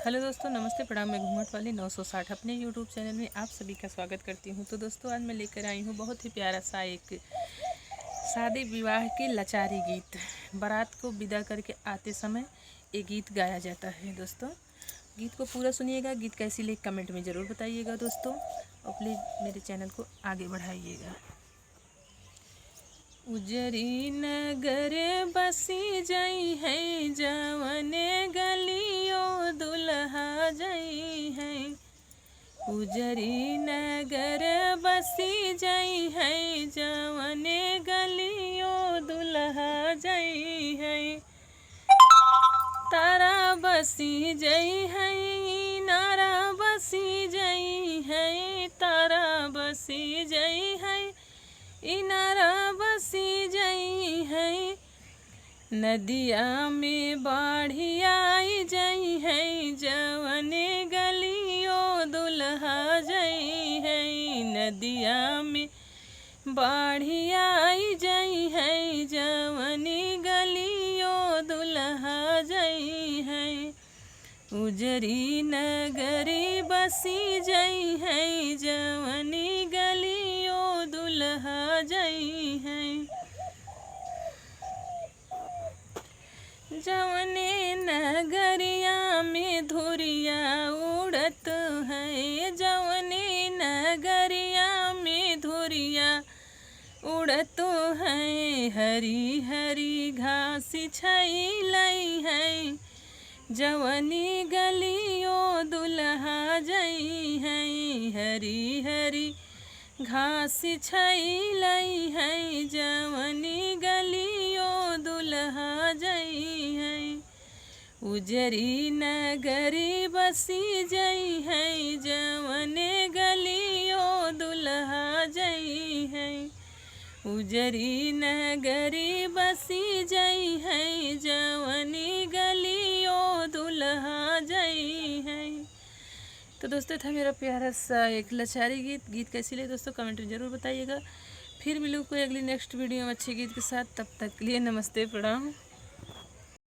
Hello दोस्तों, नमस्ते, प्रणाम। मैं घूंघट वाली 960 अपने यूट्यूब चैनल में आप सभी का स्वागत करती हूं। तो दोस्तों, आज मैं लेकर आई हूं बहुत ही प्यारा सा एक शादी विवाह के लाचारी गीत। बारात को विदा करके आते समय ये गीत गाया जाता है। दोस्तों, गीत को पूरा सुनिएगा। गीत कैसी लगी कमेंट में ज़रूर बताइएगा दोस्तों, और प्लीज़ मेरे चैनल को आगे बढ़ाइएगा। उजरी नगर बसी जई है, जवने गलियों दुल्हा जई है। उजरी नगर बसी जई है, जवने गलियों दुल्हा जई है। तारा बसी जई है, नारा बसी जई है। तारा बसी जई है, इनारा बसी जई है। नदिया में बाढ़ी आई जई है, जवने गलियों दुल्हा जई है। नदिया में बाढ़ी आई जई है, जवनी गलियों दुल्हा जई है। उजरी नगरी बसी जई है, जवनी गलियों दुल्हा जई है। जवने नगरिया में धुरिया उड़त है, जवने नगरिया में धुरिया उड़त है। हरी हरी घास छाई है, जवनी गलियों दुल्हा जई है। हरी हरी घास छाई है, जवनी गलियों दुल्हा जई है। उजरी नगरी बसी जई है, जवने गलियों दुल्हा जई है। उजरी नगरी बसी जई है, जवनी गलियों दुल्हा जई है। तो दोस्तों, था मेरा प्यारा सा एक लाचारी गीत कैसी लगी दोस्तों कमेंट में ज़रूर बताइएगा। फिर मिलूँ कोई अगली नेक्स्ट वीडियो में अच्छे गीत के साथ। तब तक के लिए नमस्ते, प्रणाम।